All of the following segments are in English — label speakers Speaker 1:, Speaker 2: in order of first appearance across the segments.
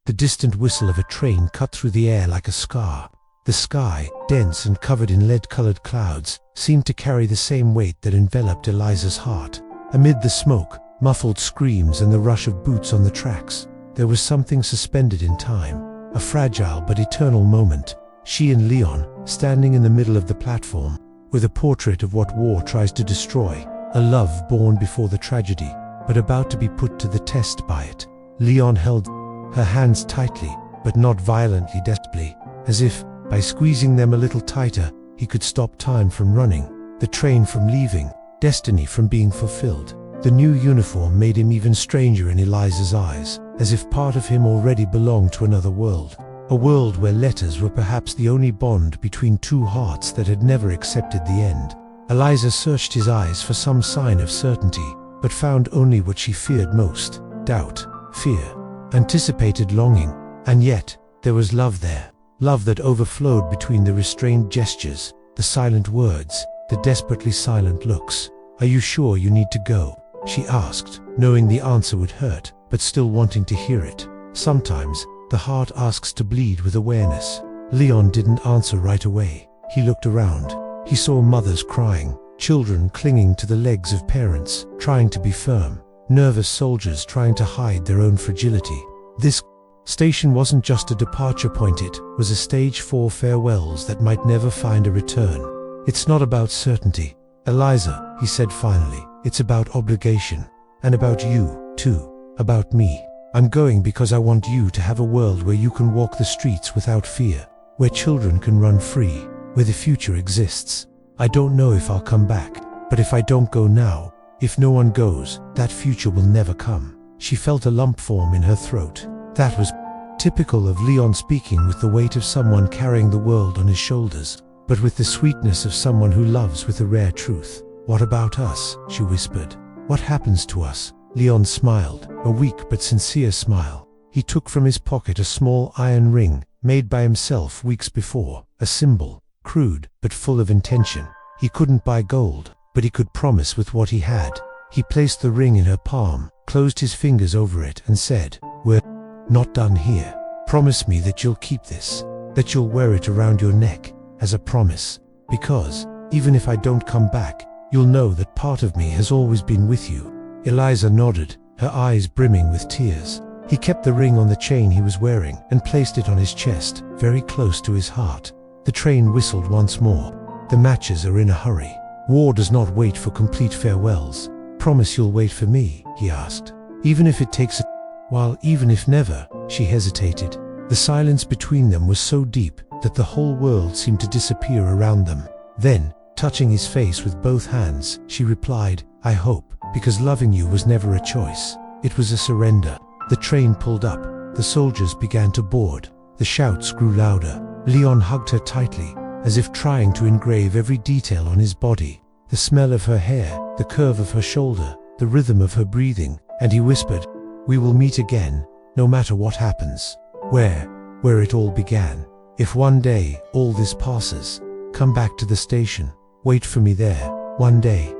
Speaker 1: The distant whistle of a train cut through the air like a scar. The sky, dense and covered in lead-colored clouds, seemed to carry the same weight that enveloped Eliza's heart. Amid the smoke, muffled screams and the rush of boots on the tracks, there was something suspended in time, a fragile but eternal moment. She and Leon, standing in the middle of the platform, with a portrait of what war tries to destroy, a love born before the tragedy, but about to be put to the test by it. Leon held her hands tightly, but not violently, desperately, as if, by squeezing them a little tighter, he could stop time from running, the train from leaving, destiny from being fulfilled. The new uniform made him even stranger in Eliza's eyes, as if part of him already belonged to another world. A world where letters were perhaps the only bond between two hearts that had never accepted the end. Eliza searched his eyes for some sign of certainty, but found only what she feared most: doubt, fear, anticipated longing. And yet, there was love there. Love that overflowed between the restrained gestures, the silent words, the desperately silent looks. "Are you sure you need to go?" she asked, knowing the answer would hurt, but still wanting to hear it. Sometimes, the heart asks to bleed with awareness. Leon didn't answer right away. He looked around. He saw mothers crying, children clinging to the legs of parents, trying to be firm, nervous soldiers trying to hide their own fragility. This station wasn't just a departure point, it was a stage for farewells that might never find a return. "It's not about certainty, Eliza," he said finally. "It's about obligation. And about you, too. About me. I'm going because I want you to have a world where you can walk the streets without fear, where children can run free, where the future exists. I don't know if I'll come back, but if I don't go now, if no one goes, that future will never come." She felt a lump form in her throat. That was typical of Leon, speaking with the weight of someone carrying the world on his shoulders, but with the sweetness of someone who loves with a rare truth. "What about us?" she whispered. "What happens to us?" Leon smiled, a weak but sincere smile. He took from his pocket a small iron ring, made by himself weeks before, a symbol, crude but full of intention. He couldn't buy gold, but he could promise with what he had. He placed the ring in her palm, closed his fingers over it and said, "We're not done here. Promise me that you'll keep this, that you'll wear it around your neck, as a promise, because, even if I don't come back, you'll know that part of me has always been with you." Eliza nodded, her eyes brimming with tears. He kept the ring on the chain he was wearing and placed it on his chest, very close to his heart. The train whistled once more. "The matches are in a hurry. War does not wait for complete farewells. Promise you'll wait for me?" he asked. "Even if it takes a while, even if never," she hesitated. The silence between them was so deep that the whole world seemed to disappear around them. Then, touching his face with both hands, she replied, "I hope, because loving you was never a choice. It was a surrender." The train pulled up. The soldiers began to board. The shouts grew louder. Leon hugged her tightly, as if trying to engrave every detail on his body. The smell of her hair, the curve of her shoulder, the rhythm of her breathing, and he whispered, "We will meet again, no matter what happens. Where it all began. If one day all this passes, come back to the station. Wait for me there. One day,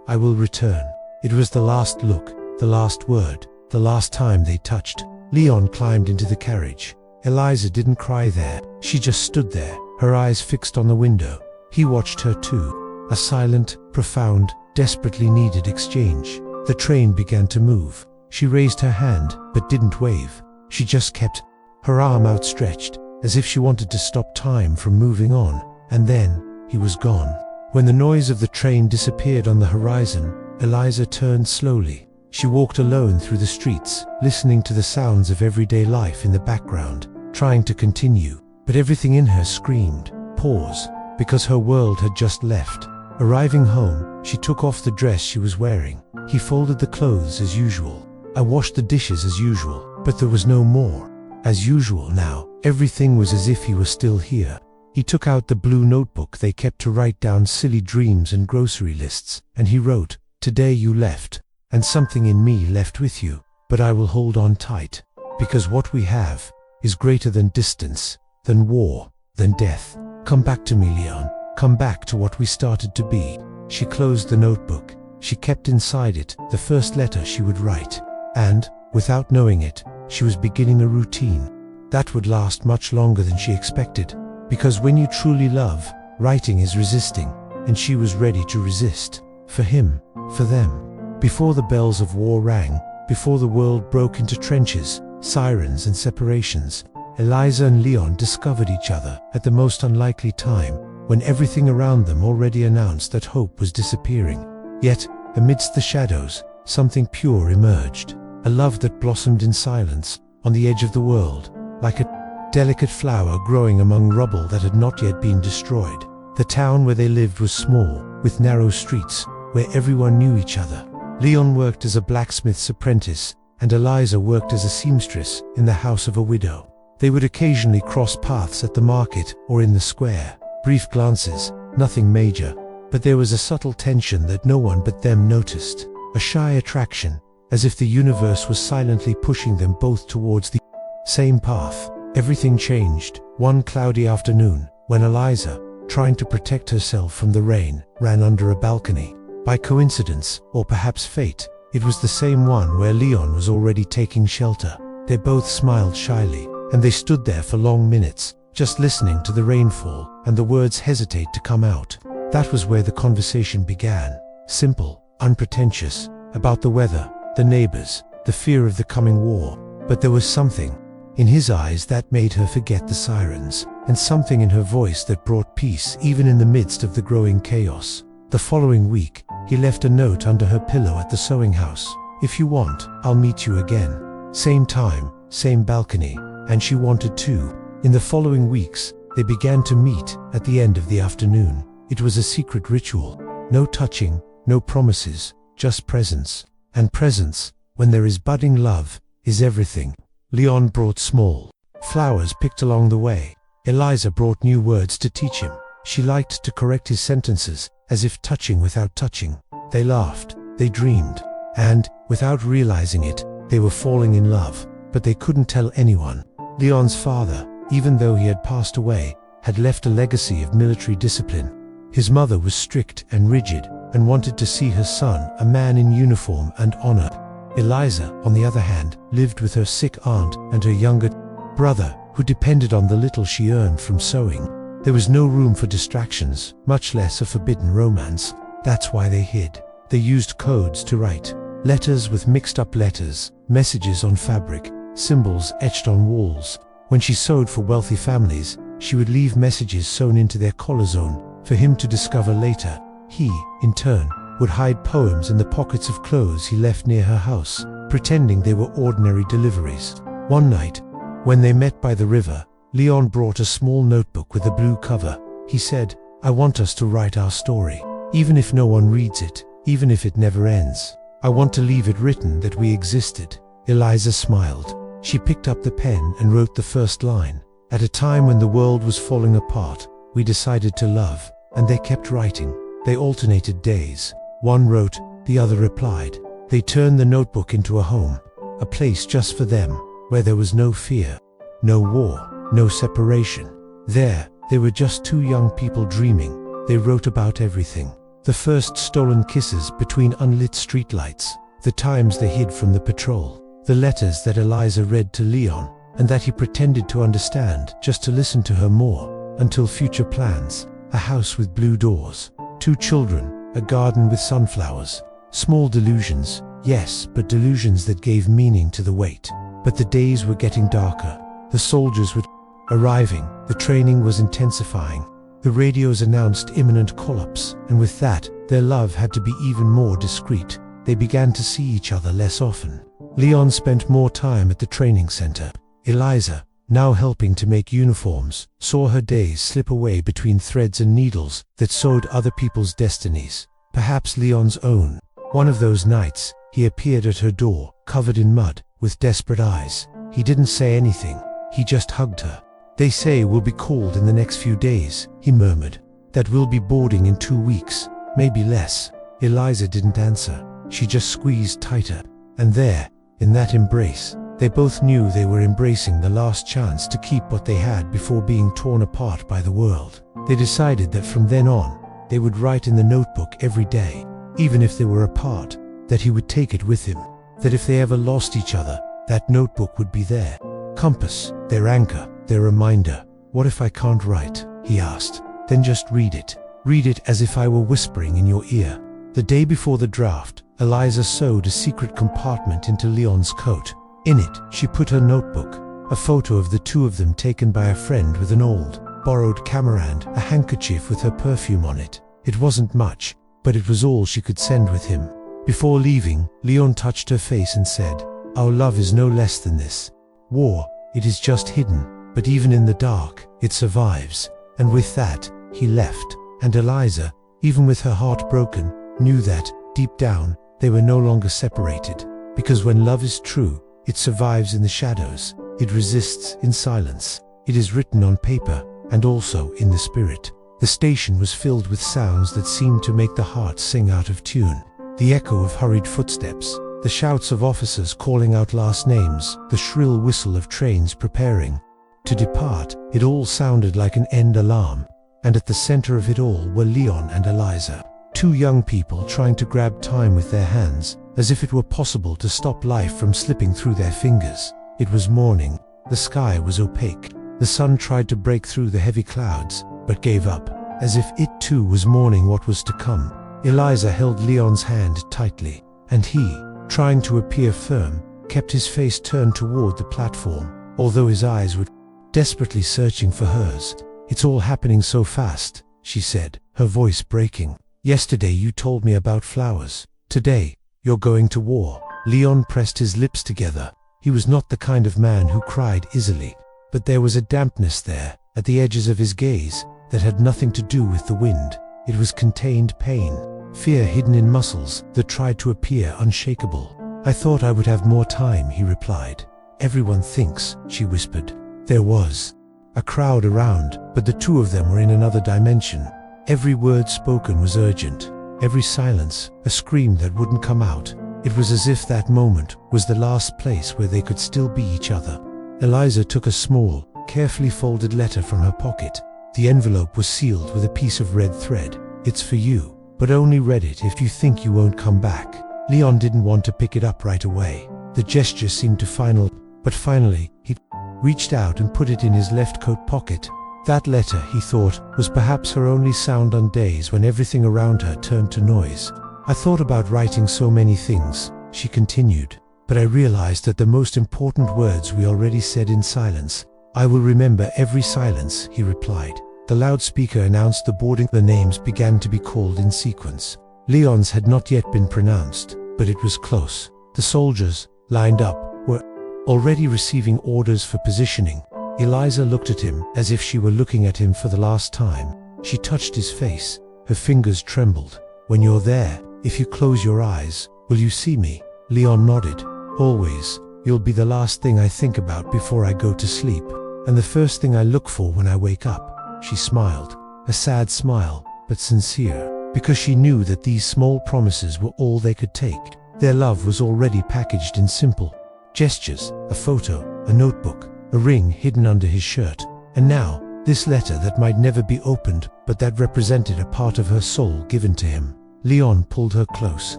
Speaker 1: I will return." It was the last look, the last word, the last time they touched. Leon climbed into the carriage. Eliza didn't cry there. She just stood there, her eyes fixed on the window. He watched her too. A silent, profound, desperately needed exchange. The train began to move. She raised her hand, but didn't wave. She just kept her arm outstretched, as if she wanted to stop time from moving on. And then, he was gone. When the noise of the train disappeared on the horizon, Eliza turned slowly. She walked alone through the streets, listening to the sounds of everyday life in the background, trying to continue. But everything in her screamed, pause, because her world had just left. Arriving home, she took off the dress she was wearing. He folded the clothes as usual. I washed the dishes as usual, but there was no more as usual now. Everything was as if he were still here. He took out the blue notebook they kept to write down silly dreams and grocery lists, and he wrote, "Today you left, and something in me left with you, but I will hold on tight, because what we have is greater than distance, than war, than death. Come back to me, Leon. Come back to what we started to be." She closed the notebook. She kept inside it the first letter she would write. And, without knowing it, she was beginning a routine that would last much longer than she expected. Because when you truly love, writing is resisting, and she was ready to resist. For him, for them. Before the bells of war rang, before the world broke into trenches, sirens and separations, Eliza and Leon discovered each other at the most unlikely time, when everything around them already announced that hope was disappearing. Yet, amidst the shadows, something pure emerged, a love that blossomed in silence, on the edge of the world, like a delicate flower growing among rubble that had not yet been destroyed. The town where they lived was small, with narrow streets, where everyone knew each other. Leon worked as a blacksmith's apprentice, and Eliza worked as a seamstress in the house of a widow. They would occasionally cross paths at the market or in the square. Brief glances, nothing major, but there was a subtle tension that no one but them noticed. A shy attraction, as if the universe was silently pushing them both towards the same path. Everything changed one cloudy afternoon, when Eliza, trying to protect herself from the rain, ran under a balcony. By coincidence, or perhaps fate, it was the same one where Leon was already taking shelter. They both smiled shyly, and they stood there for long minutes, just listening to the rainfall, and the words hesitate to come out. That was where the conversation began. Simple, unpretentious, about the weather, the neighbors, the fear of the coming war. But there was something in his eyes that made her forget the sirens, and something in her voice that brought peace even in the midst of the growing chaos. The following week, he left a note under her pillow at the sewing house. "If you want, I'll meet you again." Same time, same balcony, and she wanted to. In the following weeks, they began to meet at the end of the afternoon. It was a secret ritual. No touching, no promises, just presence. And presence, when there is budding love, is everything. Leon brought small flowers picked along the way. Eliza brought new words to teach him. She liked to correct his sentences, as if touching without touching. They laughed, they dreamed, and, without realizing it, they were falling in love, but they couldn't tell anyone. Leon's father, even though he had passed away, had left a legacy of military discipline. His mother was strict and rigid, and wanted to see her son a man in uniform and honor. Eliza, on the other hand, lived with her sick aunt and her younger brother, who depended on the little she earned from sewing. There was no room for distractions, much less a forbidden romance. That's why they hid. They used codes to write. Letters with mixed-up letters, messages on fabric, symbols etched on walls. When she sewed for wealthy families, she would leave messages sewn into their collar zone, for him to discover later. He, in turn, would hide poems in the pockets of clothes he left near her house, pretending they were ordinary deliveries. One night, when they met by the river, Leon brought a small notebook with a blue cover. He said, "I want us to write our story. Even if no one reads it, even if it never ends. I want to leave it written that we existed." Eliza smiled. She picked up the pen and wrote the first line. "At a time when the world was falling apart, we decided to love," and they kept writing. They alternated days. One wrote, the other replied. They turned the notebook into a home, a place just for them, where there was no fear, no war, no separation. There, they were just two young people dreaming. They wrote about everything. The first stolen kisses between unlit streetlights, the times they hid from the patrol, the letters that Eliza read to Leon, and that he pretended to understand just to listen to her more, until future plans, a house with blue doors, 2 children, a garden with sunflowers. Small delusions, yes, but delusions that gave meaning to the wait. But the days were getting darker. The soldiers were arriving, the training was intensifying. The radios announced imminent collapse, and with that, their love had to be even more discreet. They began to see each other less often. Leon spent more time at the training center. Eliza, now helping to make uniforms, saw her days slip away between threads and needles that sewed other people's destinies, perhaps Leon's own. One of those nights, he appeared at her door, covered in mud, with desperate eyes. He didn't say anything, he just hugged her. "They say we'll be called in the next few days," he murmured. "That we'll be boarding in 2 weeks, maybe less." Eliza didn't answer, she just squeezed tighter. And there, in that embrace, they both knew they were embracing the last chance to keep what they had before being torn apart by the world. They decided that from then on, they would write in the notebook every day, even if they were apart, that he would take it with him, that if they ever lost each other, That notebook would be their compass, their anchor, their reminder. What if I can't write? He asked. Then just read it. Read it as if I were whispering in your ear. The day before the draft, Eliza sewed a secret compartment into Leon's coat. In it, she put her notebook, a photo of the two of them taken by a friend with an old, borrowed camera and a handkerchief with her perfume on it. It wasn't much, but it was all she could send with him. Before leaving, Leon touched her face and said, "Our love is no less than this. War, it is just hidden, but even in the dark, it survives." And with that, he left. And Eliza, even with her heart broken, knew that, deep down, they were no longer separated. Because when love is true, it survives in the shadows. It resists in silence. It is written on paper, and also in the spirit. The station was filled with sounds that seemed to make the heart sing out of tune. The echo of hurried footsteps, the shouts of officers calling out last names, the shrill whistle of trains preparing to depart. It all sounded like an end alarm. And at the center of it all were Leon and Eliza, two young people trying to grab time with their hands, as if it were possible to stop life from slipping through their fingers. It was morning. The sky was opaque. The sun tried to break through the heavy clouds, but gave up, as if it too was mourning what was to come. Eliza held Leon's hand tightly, and he, trying to appear firm, kept his face turned toward the platform, although his eyes were desperately searching for hers. "It's all happening so fast," she said, her voice breaking. "Yesterday you told me about flowers. Today, you're going to war." Leon pressed his lips together. He was not the kind of man who cried easily, but there was a dampness there, at the edges of his gaze, that had nothing to do with the wind. It was contained pain, fear hidden in muscles that tried to appear unshakable. "I thought I would have more time," he replied. "Everyone thinks," she whispered. There was a crowd around, but the two of them were in another dimension. Every word spoken was urgent. Every silence, a scream that wouldn't come out. It was as if that moment was the last place where they could still be each other. Eliza took a small, carefully folded letter from her pocket. The envelope was sealed with a piece of red thread. "It's for you, but only read it if you think you won't come back." Leon didn't want to pick it up right away. The gesture seemed to finally, he reached out and put it in his left coat pocket. That letter, he thought, was perhaps her only sound on days when everything around her turned to noise. "I thought about writing so many things," she continued, "but I realized that the most important words we already said in silence." "I will remember every silence," he replied. The loudspeaker announced the boarding. The names began to be called in sequence. Leon's had not yet been pronounced, but it was close. The soldiers, lined up, were already receiving orders for positioning. Eliza looked at him as if she were looking at him for the last time. She touched his face. Her fingers trembled. "When you're there, if you close your eyes, will you see me?" Leon nodded. "Always. You'll be the last thing I think about before I go to sleep, and the first thing I look for when I wake up." She smiled, a sad smile, but sincere, because she knew that these small promises were all they could take. Their love was already packaged in simple gestures, a photo, a notebook, a ring hidden under his shirt, and now, this letter that might never be opened, but that represented a part of her soul given to him. Leon pulled her close.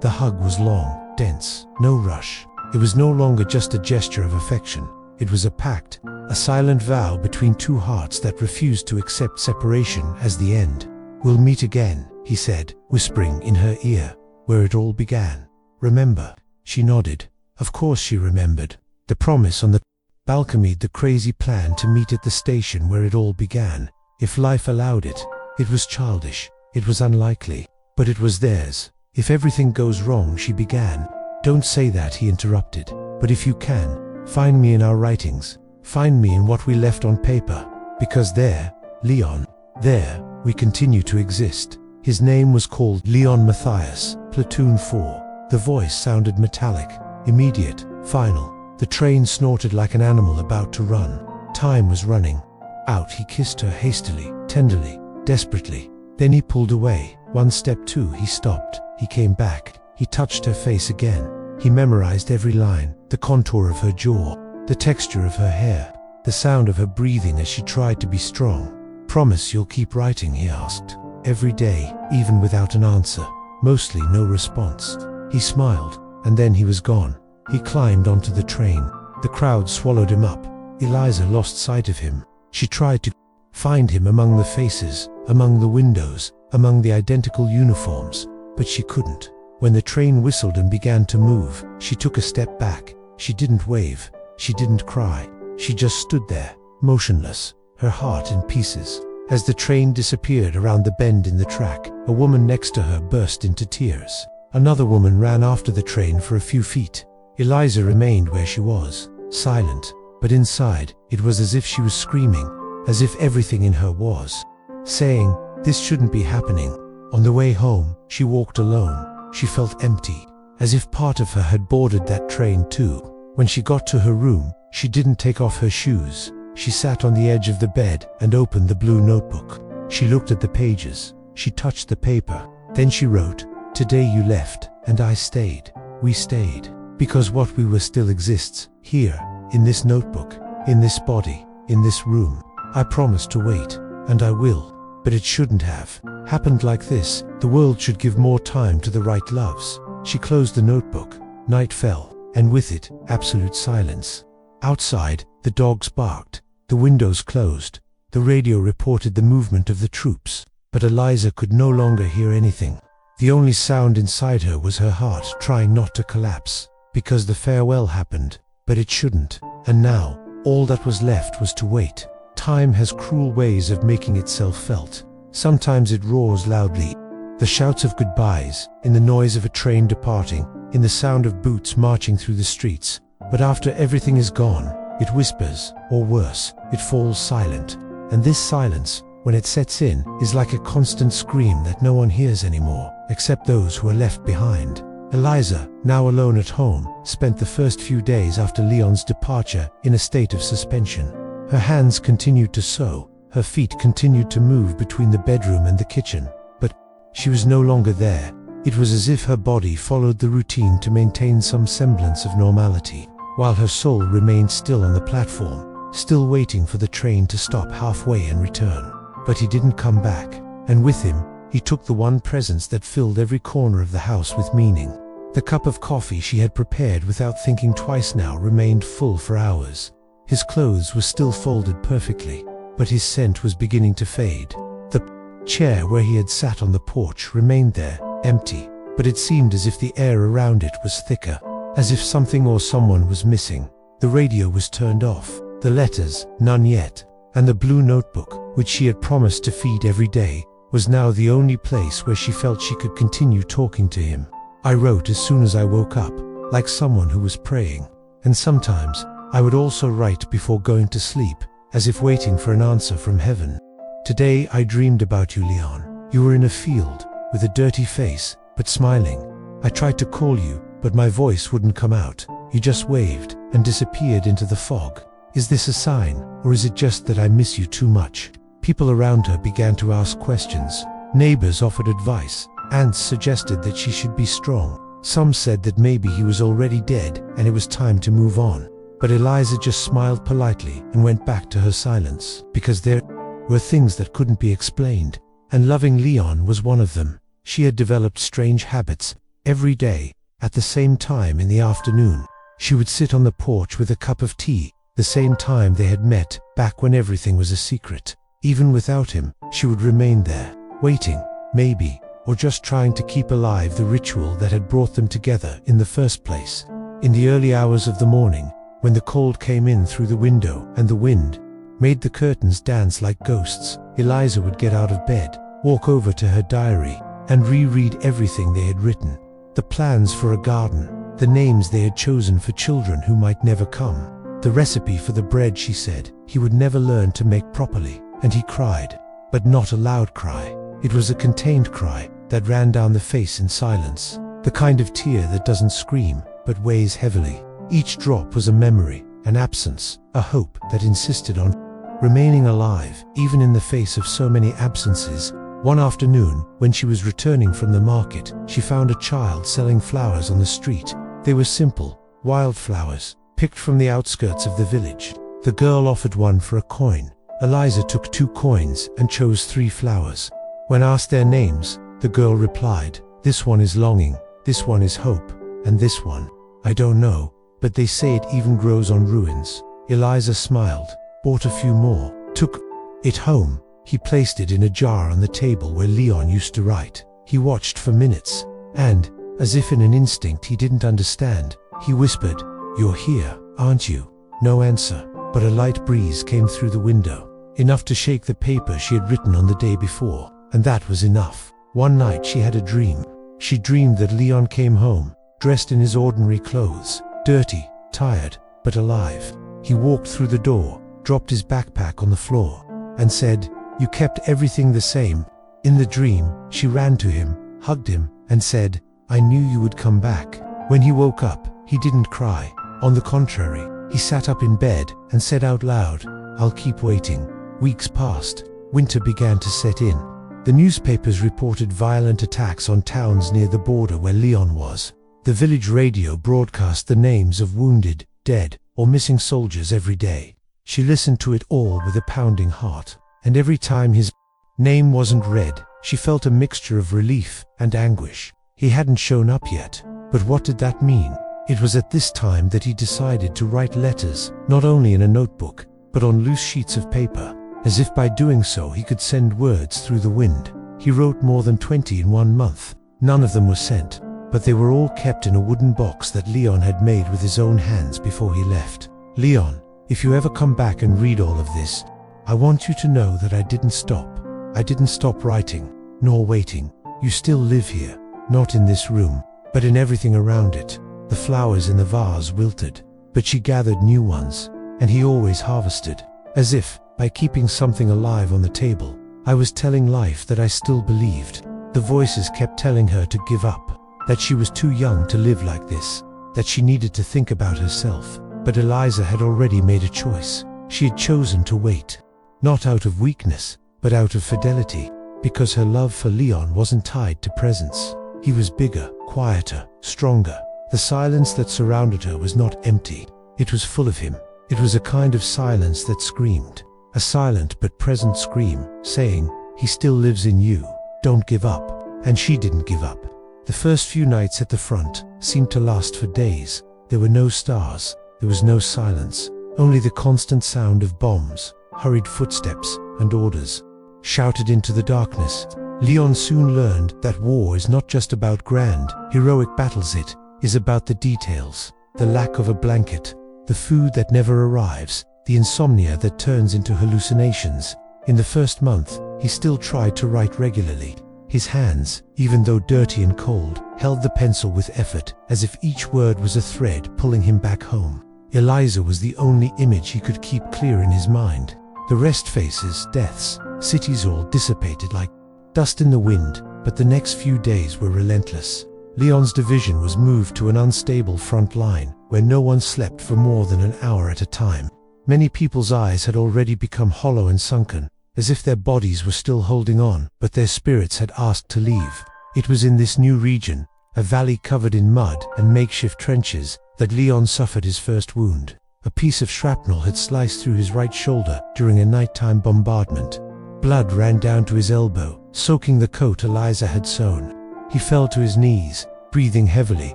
Speaker 1: The hug was long, dense, no rush. It was no longer just a gesture of affection. It was a pact, a silent vow between two hearts that refused to accept separation as the end. "We'll meet again," he said, whispering in her ear, "where it all began. Remember?" She nodded. Of course she remembered. The promise on the balcony, the crazy plan to meet at the station where it all began. If life allowed it. It was childish. It was unlikely. But it was theirs. "If everything goes wrong," she began. "Don't say that," he interrupted. "But if you can, find me in our writings. Find me in what we left on paper. Because there, Leon, there, we continue to exist." His name was called Leon Matthias, Platoon 4. The voice sounded metallic, immediate, final. The train snorted like an animal about to run. Time was running out. He kissed her hastily, tenderly, desperately. Then he pulled away. One step too, he stopped. He came back. He touched her face again. He memorized every line, the contour of her jaw, the texture of her hair, the sound of her breathing as she tried to be strong. "Promise you'll keep writing?" he asked. "Every day, even without an answer." Mostly no response. He smiled, and then he was gone. He climbed onto the train. The crowd swallowed him up. Eliza lost sight of him. She tried to find him among the faces, among the windows, among the identical uniforms, but she couldn't. When the train whistled and began to move, she took a step back. She didn't wave. She didn't cry. She just stood there, motionless, her heart in pieces. As the train disappeared around the bend in the track, a woman next to her burst into tears. Another woman ran after the train for a few feet. Eliza remained where she was, silent, but inside, it was as if she was screaming, as if everything in her was saying, "This shouldn't be happening." On the way home, she walked alone. She felt empty, as if part of her had boarded that train too. When she got to her room, she didn't take off her shoes. She sat on the edge of the bed and opened the blue notebook. She looked at the pages. She touched the paper. Then she wrote, "Today you left, and I stayed. We stayed. Because what we were still exists, here, in this notebook, in this body, in this room. I promised to wait, and I will. But it shouldn't have happened like this. The world should give more time to the right loves." She closed the notebook. Night fell, and with it, absolute silence. Outside, the dogs barked. The windows closed. The radio reported the movement of the troops. But Eliza could no longer hear anything. The only sound inside her was her heart trying not to collapse. Because the farewell happened, but it shouldn't. And now, all that was left was to wait. Time has cruel ways of making itself felt. Sometimes it roars loudly. The shouts of goodbyes, in the noise of a train departing, in the sound of boots marching through the streets. But after everything is gone, it whispers, or worse, it falls silent. And this silence, when it sets in, is like a constant scream that no one hears anymore, except those who are left behind. Eliza, now alone at home, spent the first few days after Leon's departure in a state of suspension. Her hands continued to sew, her feet continued to move between the bedroom and the kitchen, but she was no longer there. It was as if her body followed the routine to maintain some semblance of normality, while her soul remained still on the platform, still waiting for the train to stop halfway and return. But he didn't come back, and with him, he took the one presence that filled every corner of the house with meaning. The cup of coffee she had prepared without thinking twice now remained full for hours. His clothes were still folded perfectly, but his scent was beginning to fade. The chair where he had sat on the porch remained there, empty, but it seemed as if the air around it was thicker, as if something or someone was missing. The radio was turned off, the letters, none yet, and the blue notebook, which she had promised to feed every day, was now the only place where she felt she could continue talking to him. I wrote as soon as I woke up, like someone who was praying, and sometimes I would also write before going to sleep, as if waiting for an answer from heaven. Today I dreamed about you, Leon. You were in a field, with a dirty face, but smiling. I tried to call you, but my voice wouldn't come out. You just waved, and disappeared into the fog. Is this a sign, or is it just that I miss you too much? People around her began to ask questions. Neighbors offered advice. Aunts suggested that she should be strong. Some said that maybe he was already dead, and it was time to move on. But Eliza just smiled politely and went back to her silence, because there were things that couldn't be explained, and loving Leon was one of them. She had developed strange habits. Every day, at the same time in the afternoon, she would sit on the porch with a cup of tea, the same time they had met, back when everything was a secret. Even without him, she would remain there, waiting, maybe, or just trying to keep alive the ritual that had brought them together in the first place. In the early hours of the morning, when the cold came in through the window and the wind made the curtains dance like ghosts, Eliza would get out of bed, walk over to her diary, and reread everything they had written. The plans for a garden, the names they had chosen for children who might never come, the recipe for the bread she said he would never learn to make properly. And he cried, but not a loud cry. It was a contained cry that ran down the face in silence, the kind of tear that doesn't scream, but weighs heavily. Each drop was a memory, an absence, a hope that insisted on remaining alive, even in the face of so many absences. One afternoon, when she was returning from the market, she found a child selling flowers on the street. They were simple, wild flowers, picked from the outskirts of the village. The girl offered one for a coin. Eliza took 2 coins and chose 3 flowers. When asked their names, the girl replied, "This one is longing, this one is hope, and this one, I don't know." but they say it even grows on ruins. Eliza smiled, bought a few more, took it home. He placed it in a jar on the table where Leon used to write. He watched for minutes, and, as if in an instinct he didn't understand, he whispered, "You're here, aren't you?" No answer, but a light breeze came through the window, enough to shake the paper she had written on the day before, and that was enough. One night she had a dream. She dreamed that Leon came home, dressed in his ordinary clothes, dirty, tired, but alive. He walked through the door, dropped his backpack on the floor, and said, "You kept everything the same." In the dream, she ran to him, hugged him, and said, "I knew you would come back." When he woke up, he didn't cry. On the contrary, he sat up in bed and said out loud, "I'll keep waiting." Weeks passed. Winter began to set in. The newspapers reported violent attacks on towns near the border where Leon was. The village radio broadcast the names of wounded, dead, or missing soldiers every day. She listened to it all with a pounding heart, and every time his name wasn't read, she felt a mixture of relief and anguish. He hadn't shown up yet, but what did that mean? It was at this time that he decided to write letters, not only in a notebook, but on loose sheets of paper, as if by doing so he could send words through the wind. He wrote more than 20 in 1 month. None of them were sent, but they were all kept in a wooden box that Leon had made with his own hands before he left. "Leon, if you ever come back and read all of this, I want you to know that I didn't stop. I didn't stop writing, nor waiting. You still live here, not in this room, but in everything around it." The flowers in the vase wilted, but she gathered new ones, and he always harvested, as if, by keeping something alive on the table, I was telling life that I still believed. The voices kept telling her to give up, that she was too young to live like this, that she needed to think about herself. But Eliza had already made a choice. She had chosen to wait, not out of weakness, but out of fidelity, because her love for Leon wasn't tied to presents. He was bigger, quieter, stronger. The silence that surrounded her was not empty. It was full of him. It was a kind of silence that screamed, a silent but present scream, saying, "He still lives in you. Don't give up." And she didn't give up. The first few nights at the front seemed to last for days. There were no stars. There was no silence. Only the constant sound of bombs, hurried footsteps, and orders, shouted into the darkness. Leon soon learned that war is not just about grand, heroic battles. It is about the details, the lack of a blanket, the food that never arrives, the insomnia that turns into hallucinations. In the first month, he still tried to write regularly. His hands, even though dirty and cold, held the pencil with effort, as if each word was a thread pulling him back home. Eliza was the only image he could keep clear in his mind. The rest, faces, deaths, cities, all dissipated like dust in the wind, but the next few days were relentless. Leon's division was moved to an unstable front line, where no one slept for more than an hour at a time. Many people's eyes had already become hollow and sunken, as if their bodies were still holding on, but their spirits had asked to leave. It was in this new region, a valley covered in mud and makeshift trenches, that Leon suffered his first wound. A piece of shrapnel had sliced through his right shoulder during a nighttime bombardment. Blood ran down to his elbow, soaking the coat Eliza had sewn. He fell to his knees, breathing heavily,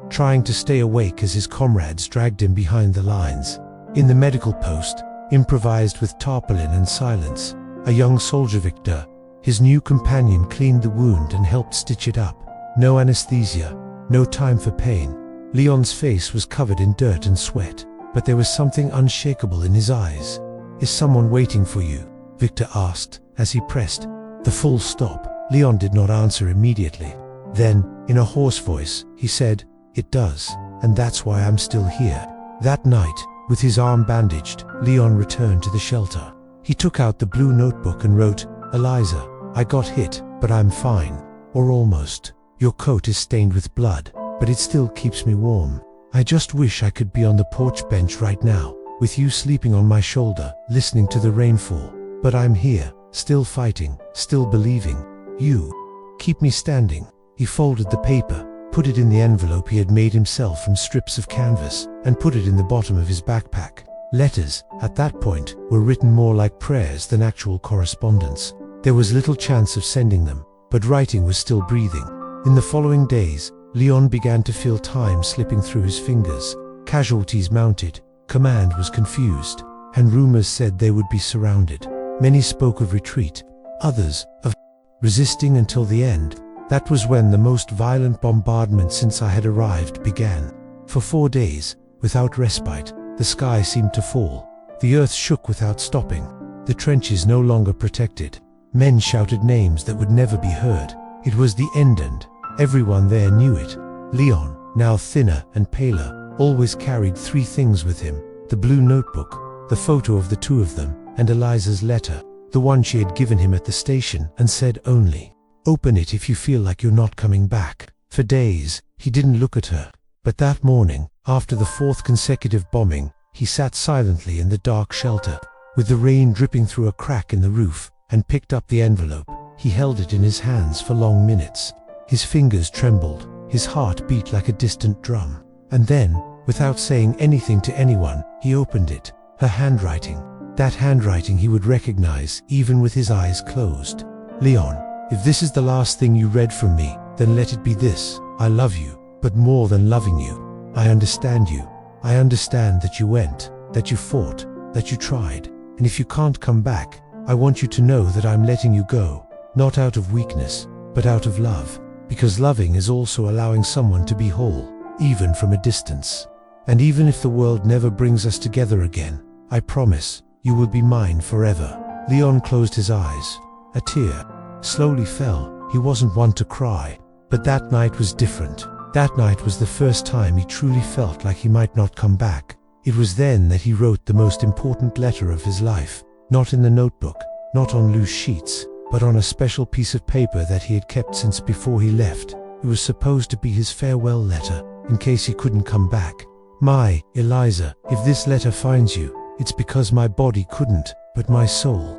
Speaker 1: trying to stay awake as his comrades dragged him behind the lines. In the medical post, improvised with tarpaulin and silence, a young soldier, Victor, his new companion, cleaned the wound and helped stitch it up. No anesthesia, no time for pain. Leon's face was covered in dirt and sweat, but there was something unshakable in his eyes. "Is someone waiting for you?" Victor asked, as he pressed the full stop. Leon did not answer immediately. Then, in a hoarse voice, he said, "It does, and that's why I'm still here." That night, with his arm bandaged, Leon returned to the shelter. He took out the blue notebook and wrote, "Eliza, I got hit, but I'm fine. Or almost. Your coat is stained with blood, but it still keeps me warm. I just wish I could be on the porch bench right now, with you sleeping on my shoulder, listening to the rainfall. But I'm here, still fighting, still believing. You keep me standing." He folded the paper, put it in the envelope he had made himself from strips of canvas, and put it in the bottom of his backpack. Letters, at that point, were written more like prayers than actual correspondence. There was little chance of sending them, but writing was still breathing. In the following days, Leon began to feel time slipping through his fingers. Casualties mounted, command was confused, and rumors said they would be surrounded. Many spoke of retreat, others of resisting until the end. That was when the most violent bombardment since I had arrived began. For 4 days, without respite, the sky seemed to fall. The earth shook without stopping. The trenches no longer protected. Men shouted names that would never be heard. It was the end, and everyone there knew it. Leon, now thinner and paler, always carried 3 things with him: the blue notebook, the photo of the 2 of them, and Eliza's letter, the one she had given him at the station and said only, "Open it if you feel like you're not coming back." For days, he didn't look at her. But that morning, after the 4th consecutive bombing, he sat silently in the dark shelter, with the rain dripping through a crack in the roof, and picked up the envelope. He held it in his hands for long minutes. His fingers trembled, his heart beat like a distant drum. And then, without saying anything to anyone, he opened it. Her handwriting. That handwriting he would recognize even with his eyes closed. "Leon, if this is the last thing you read from me, then let it be this. I love you, but more than loving you, I understand you. I understand that you went, that you fought, that you tried. And if you can't come back, I want you to know that I'm letting you go, not out of weakness, but out of love. Because loving is also allowing someone to be whole, even from a distance. And even if the world never brings us together again, I promise, you will be mine forever." Leon closed his eyes. A tear slowly fell. He wasn't one to cry, but that night was different. That night was the first time he truly felt like he might not come back. It was then that he wrote the most important letter of his life, not in the notebook, not on loose sheets, but on a special piece of paper that he had kept since before he left. It was supposed to be his farewell letter, in case he couldn't come back. "My Eliza, if this letter finds you, it's because my body couldn't, but my soul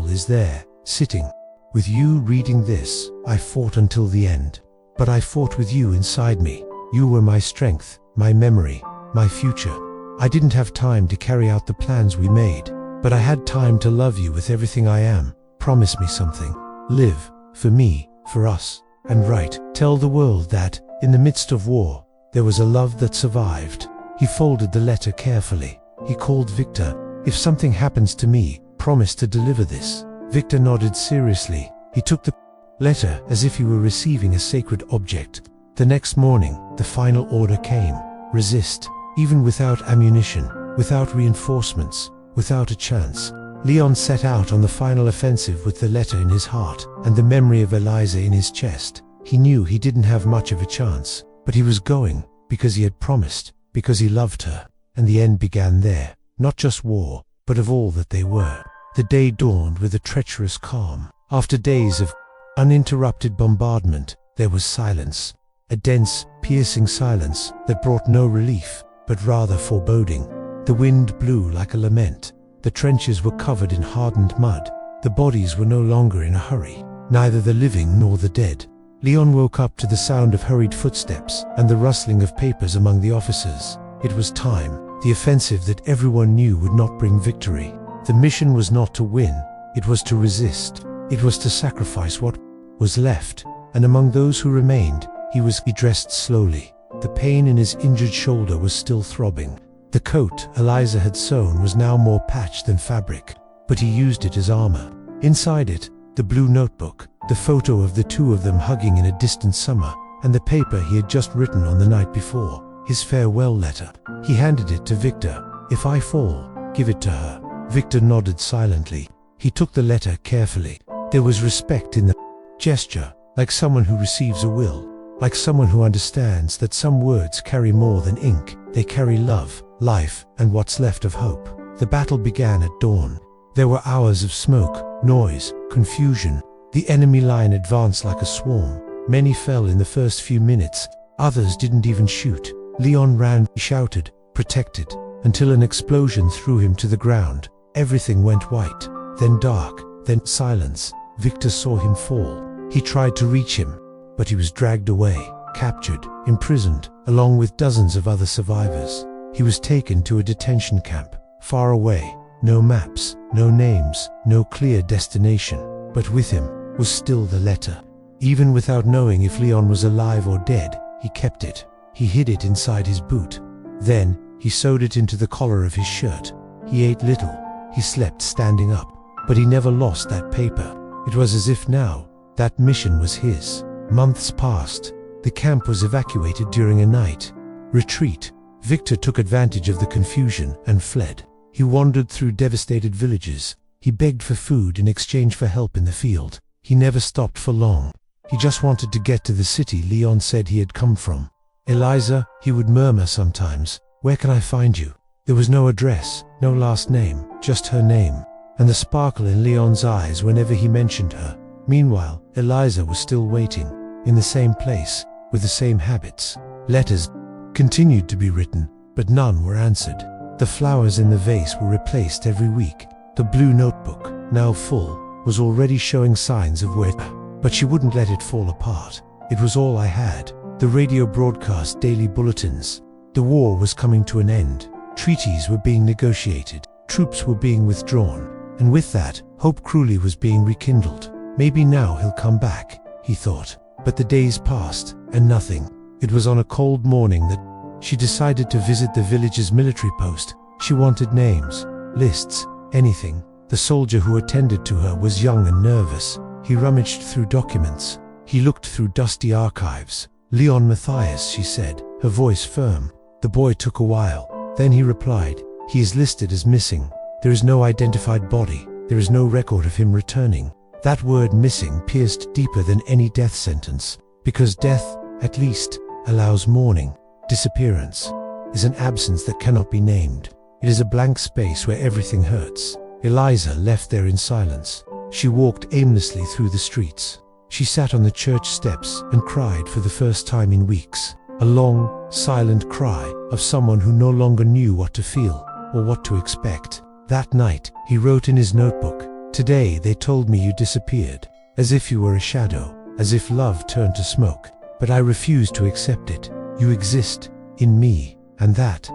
Speaker 1: is there, sitting with you reading this. I fought until the end. But I fought with you inside me. You were my strength, my memory, my future. I didn't have time to carry out the plans we made, but I had time to love you with everything I am. Promise me something. Live, for me, for us, and write. Tell the world that, in the midst of war, there was a love that survived." He folded the letter carefully. He called Victor. "If something happens to me, promise to deliver this." Victor nodded seriously. He took the letter as if he were receiving a sacred object. The next morning, the final order came. Resist. Even without ammunition, without reinforcements, without a chance. Leon set out on the final offensive with the letter in his heart and the memory of Eliza in his chest. He knew he didn't have much of a chance, but he was going because he had promised, because he loved her. And the end began there, not just war, but of all that they were. The day dawned with a treacherous calm. After days of uninterrupted bombardment, there was silence. A dense, piercing silence that brought no relief, but rather foreboding. The wind blew like a lament. The trenches were covered in hardened mud. The bodies were no longer in a hurry, neither the living nor the dead. Leon woke up to the sound of hurried footsteps and the rustling of papers among the officers. It was time. The offensive that everyone knew would not bring victory. The mission was not to win, it was to resist. It was to sacrifice what was left, and among those who remained, he dressed slowly. The pain in his injured shoulder was still throbbing. The coat Eliza had sewn was now more patch than fabric, but he used it as armor. Inside it, the blue notebook, the photo of the 2 of them hugging in a distant summer, and the paper he had just written on the night before, his farewell letter. He handed it to Victor. "If I fall, give it to her." Victor nodded silently. He took the letter carefully. There was respect in the gesture, like someone who receives a will, like someone who understands that some words carry more than ink. They carry love, life, and what's left of hope. The battle began at dawn. There were hours of smoke, noise, confusion. The enemy line advanced like a swarm. Many fell in the first few minutes. Others didn't even shoot. Leon ran, shouted, protected, until an explosion threw him to the ground. Everything went white, then dark, then silence. Victor saw him fall. He tried to reach him, but he was dragged away, captured, imprisoned, along with dozens of other survivors. He was taken to a detention camp, far away. No maps, no names, no clear destination. But with him was still the letter. Even without knowing if Leon was alive or dead, he kept it. He hid it inside his boot. Then, he sewed it into the collar of his shirt. He ate little. He slept standing up. But he never lost that paper. It was as if now, that mission was his. Months passed. The camp was evacuated during a night retreat. Victor took advantage of the confusion and fled. He wandered through devastated villages. He begged for food in exchange for help in the field. He never stopped for long. He just wanted to get to the city Leon said he had come from. Eliza, he would murmur sometimes, "Where can I find you?" There was no address, no last name, just her name, and the sparkle in Leon's eyes whenever he mentioned her. Meanwhile, Eliza was still waiting, in the same place, with the same habits. Letters continued to be written, but none were answered. The flowers in the vase were replaced every week. The blue notebook, now full, was already showing signs of wear, but she wouldn't let it fall apart. It was all I had. The radio broadcast daily bulletins. The war was coming to an end. Treaties were being negotiated. Troops were being withdrawn. And with that, hope cruelly was being rekindled. Maybe now he'll come back, he thought. But the days passed, and nothing. It was on a cold morning that she decided to visit the village's military post. She wanted names, lists, anything. The soldier who attended to her was young and nervous. He rummaged through documents. He looked through dusty archives. "Leon Matthias," she said, her voice firm. The boy took a while. Then he replied, "He is listed as missing. There is no identified body. There is no record of him returning." That word "missing" pierced deeper than any death sentence, because death, at least, allows mourning. Disappearance is an absence that cannot be named. It is a blank space where everything hurts. Eliza left there in silence. She walked aimlessly through the streets. She sat on the church steps and cried for the first time in weeks. A long, silent cry of someone who no longer knew what to feel or what to expect. That night, he wrote in his notebook, "Today they told me you disappeared, as if you were a shadow, as if love turned to smoke. But I refuse to accept it. You exist, in me, and that, ...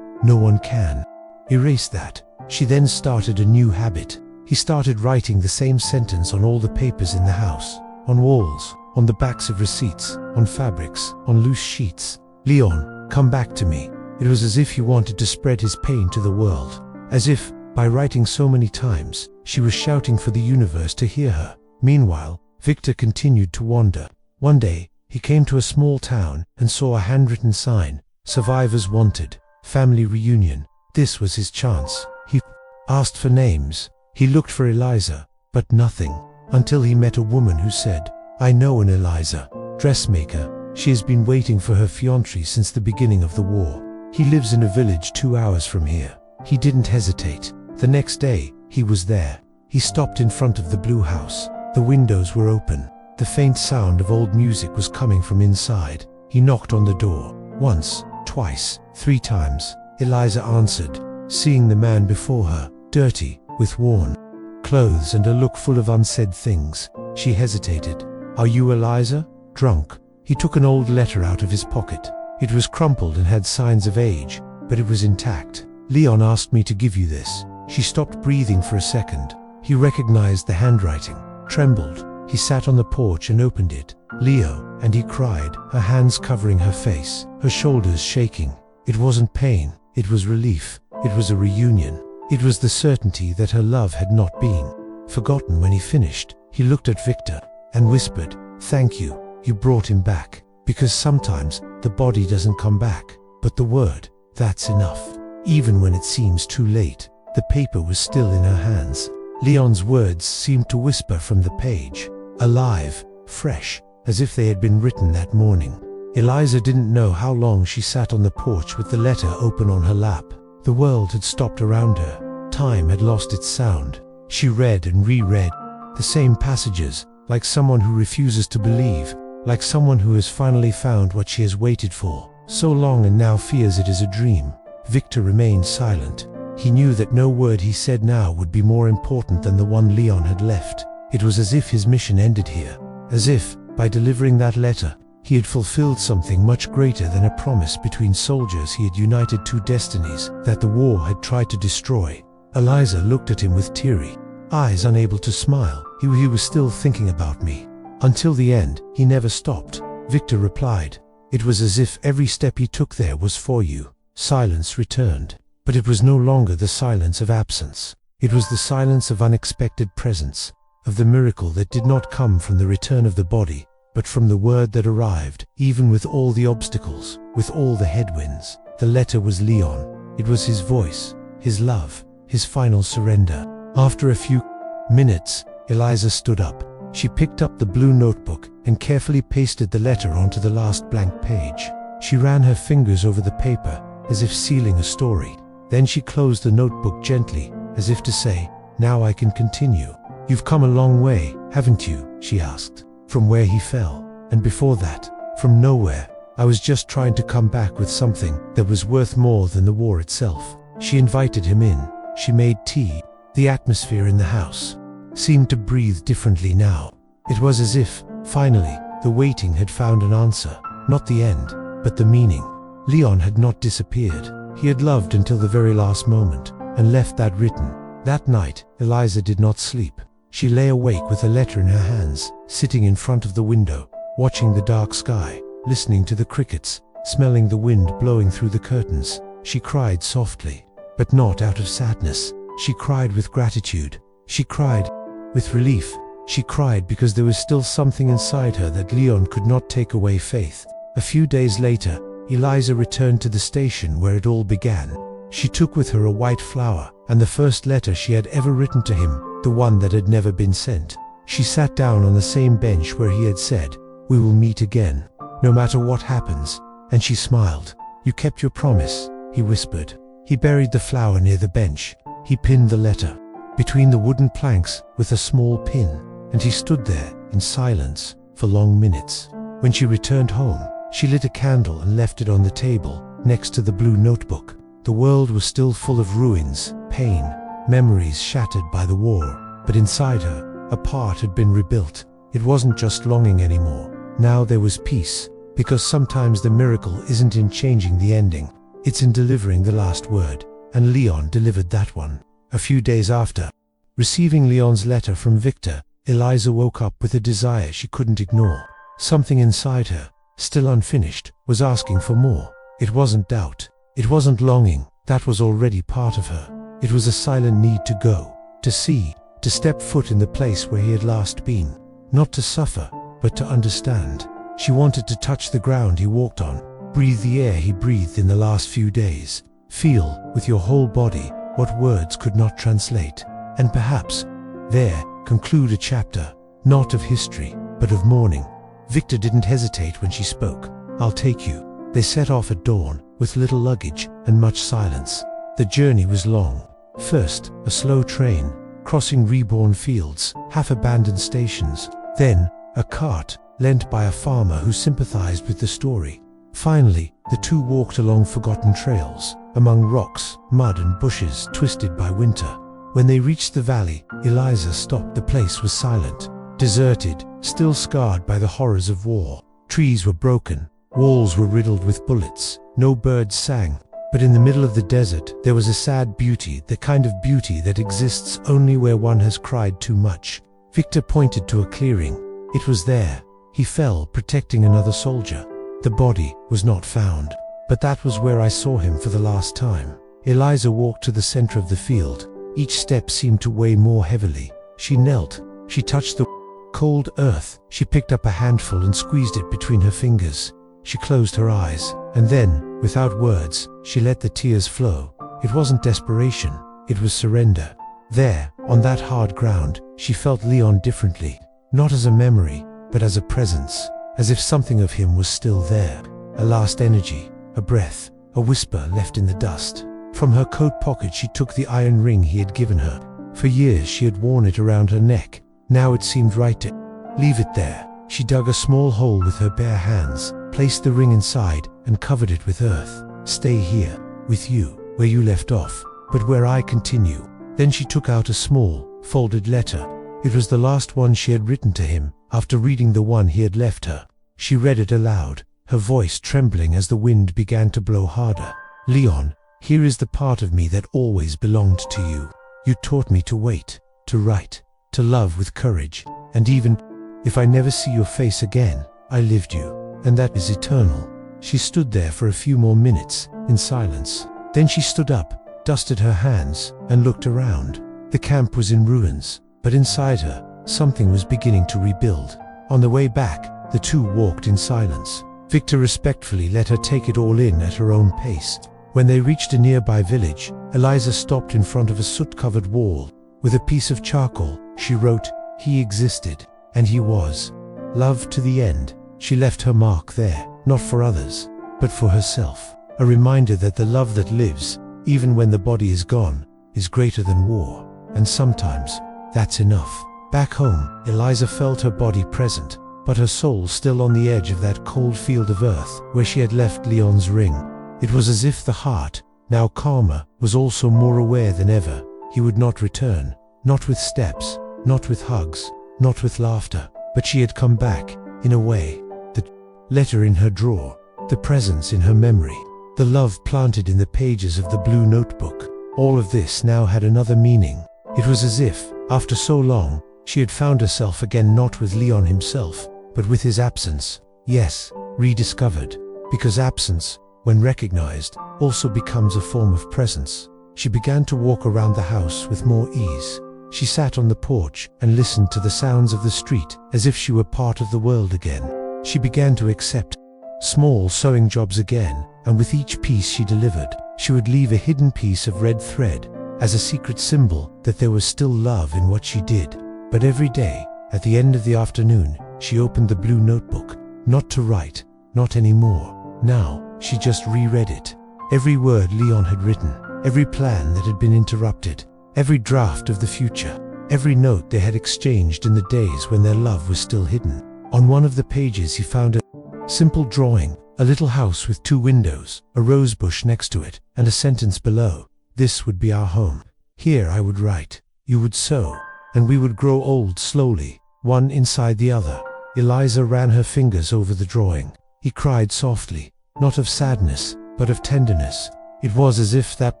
Speaker 1: no one can erase that." She then started a new habit. He started writing the same sentence on all the papers in the house, on walls, on the backs of receipts, on fabrics, on loose sheets. "Leon, come back to me." It was as if he wanted to spread his pain to the world. As if, by writing so many times, she was shouting for the universe to hear her. Meanwhile, Victor continued to wander. One day, he came to a small town and saw a handwritten sign, "Survivors Wanted, Family Reunion." This was his chance. He asked for names. He looked for Eliza, but nothing, until he met a woman who said, "I know an Eliza, dressmaker. She has been waiting for her fiancé since the beginning of the war. He lives in a village 2 hours from here." He didn't hesitate. The next day, he was there. He stopped in front of the blue house. The windows were open. The faint sound of old music was coming from inside. He knocked on the door. Once, twice, 3 times. Eliza answered, seeing the man before her, dirty, with worn clothes and a look full of unsaid things. She hesitated. "Are you Eliza?" "Drunk." He took an old letter out of his pocket. It was crumpled and had signs of age, but it was intact. "Leon asked me to give you this." She stopped breathing for a second. He recognized the handwriting, trembled. He sat on the porch and opened it. "Leo," and he cried, her hands covering her face, her shoulders shaking. It wasn't pain, it was relief. It was a reunion. It was the certainty that her love had not been forgotten. When he finished, he looked at Victor and whispered, "Thank you, you brought him back." Because sometimes the body doesn't come back, but the word, that's enough. Even when it seems too late. The paper was still in her hands. Leon's words seemed to whisper from the page, alive, fresh, as if they had been written that morning. Eliza didn't know how long she sat on the porch with the letter open on her lap. The world had stopped around her. Time had lost its sound. She read and reread the same passages, like someone who refuses to believe, like someone who has finally found what she has waited for so long and now fears it is a dream. Victor remained silent. He knew that no word he said now would be more important than the one Leon had left. It was as if his mission ended here, as if, by delivering that letter, he had fulfilled something much greater than a promise between soldiers. He had united 2 destinies that the war had tried to destroy. Eliza looked at him with teary eyes, unable to smile. He was still thinking about me. Until the end, he never stopped. Victor replied, It was as if every step he took there was for you. Silence returned. But it was no longer the silence of absence. It was the silence of unexpected presence, of the miracle that did not come from the return of the body, but from the word that arrived, even with all the obstacles, with all the headwinds. The letter was Leon. It was his voice, his love, his final surrender. After a few minutes, Eliza stood up. She picked up the blue notebook and carefully pasted the letter onto the last blank page. She ran her fingers over the paper, as if sealing a story. Then she closed the notebook gently, as if to say, "Now I can continue." "You've come a long way, haven't you?" she asked. "From where he fell, and before that, from nowhere. I was just trying to come back with something that was worth more than the war itself." She invited him in. She made tea. The atmosphere in the house seemed to breathe differently now. It was as if, finally, the waiting had found an answer. Not the end, but the meaning. Leon had not disappeared. He had loved until the very last moment, and left that written. That night, Eliza did not sleep. She lay awake with a letter in her hands, sitting in front of the window, watching the dark sky, listening to the crickets, smelling the wind blowing through the curtains. She cried softly, but not out of sadness. She cried with gratitude. She cried with relief. She cried because there was still something inside her that Leon could not take away: faith. A few days later, Eliza returned to the station where it all began. She took with her a white flower, and the first letter she had ever written to him, the one that had never been sent. She sat down on the same bench where he had said, "We will meet again, no matter what happens," and she smiled. "You kept your promise," he whispered. He buried the flower near the bench. He pinned the letter between the wooden planks with a small pin, and he stood there in silence for long minutes. When she returned home, she lit a candle and left it on the table next to the blue notebook. The world was still full of ruins, pain, memories shattered by the war, but inside her, a part had been rebuilt. It wasn't just longing anymore. Now there was peace, because sometimes the miracle isn't in changing the ending, it's in delivering the last word, and Leon delivered that one. A few days after receiving Leon's letter from Victor, Eliza woke up with a desire she couldn't ignore. Something inside her, still unfinished, was asking for more. It wasn't doubt. It wasn't longing. That was already part of her. It was a silent need to go, to see, to step foot in the place where he had last been. Not to suffer, but to understand. She wanted to touch the ground he walked on, breathe the air he breathed in the last few days, feel, with your whole body, what words could not translate, and perhaps, there, conclude a chapter, not of history, but of mourning. Victor didn't hesitate when she spoke. "I'll take you." They set off at dawn, with little luggage and much silence. The journey was long. First, a slow train, crossing reborn fields, half-abandoned stations. Then, a cart, lent by a farmer who sympathized with the story. Finally, the two walked along forgotten trails, among rocks, mud and bushes twisted by winter. When they reached the valley, Eliza stopped. The place was silent, deserted, still scarred by the horrors of war. Trees were broken, walls were riddled with bullets, no birds sang. But in the middle of the desert, there was a sad beauty, the kind of beauty that exists only where one has cried too much. Victor pointed to a clearing. It was there. He fell, protecting another soldier. The body was not found. But that was where I saw him for the last time. Eliza walked to the center of the field. Each step seemed to weigh more heavily. She knelt. She touched the cold earth. She picked up a handful and squeezed it between her fingers. She closed her eyes, and then, without words, she let the tears flow. It wasn't desperation, it was surrender. There, on that hard ground, she felt Leon differently. Not as a memory, but as a presence, as if something of him was still there. A last energy, a breath, a whisper left in the dust. From her coat pocket she took the iron ring he had given her. For years she had worn it around her neck. Now it seemed right to leave it there. She dug a small hole with her bare hands, placed the ring inside, and covered it with earth. "Stay here, with you, where you left off, but where I continue." Then she took out a small, folded letter. It was the last one she had written to him, after reading the one he had left her. She read it aloud, her voice trembling as the wind began to blow harder. "Leon, here is the part of me that always belonged to you. You taught me to wait, to write, to love with courage, and even if I never see your face again, I lived you, and that is eternal. She stood there for a few more minutes, in silence. Then she stood up, dusted her hands, and looked around. The camp was in ruins, but inside her, something was beginning to rebuild. On the way back, the two walked in silence. Victor respectfully let her take it all in at her own pace. When they reached a nearby village, Eliza stopped in front of a soot-covered wall. With a piece of charcoal, she wrote, "He existed, and he was. Love to the end." She left her mark there, not for others, but for herself. A reminder that the love that lives, even when the body is gone, is greater than war. And sometimes, that's enough. Back home, Eliza felt her body present, but her soul still on the edge of that cold field of earth where she had left Leon's ring. It was as if the heart, now calmer, was also more aware than ever. He would not return, not with steps, not with hugs, not with laughter, but she had come back, in a way. The letter in her drawer, the presence in her memory, the love planted in the pages of the blue notebook, all of this now had another meaning. It was as if, after so long, she had found herself again, not with Leon himself, but with his absence. Yes, rediscovered, because absence, when recognized, also becomes a form of presence. She began to walk around the house with more ease. She sat on the porch and listened to the sounds of the street as if she were part of the world again. She began to accept small sewing jobs again, and with each piece she delivered, she would leave a hidden piece of red thread as a secret symbol that there was still love in what she did. But every day, at the end of the afternoon, she opened the blue notebook, not to write, not anymore. Now, she just reread it. Every word Leon had written, every plan that had been interrupted, every draft of the future, every note they had exchanged in the days when their love was still hidden. On one of the pages he found a simple drawing, a little house with 2 windows, a rose bush next to it, and a sentence below. "This would be our home. Here I would write, you would sew, and we would grow old slowly, one inside the other." Eliza ran her fingers over the drawing. He cried softly, not of sadness, but of tenderness. It was as if that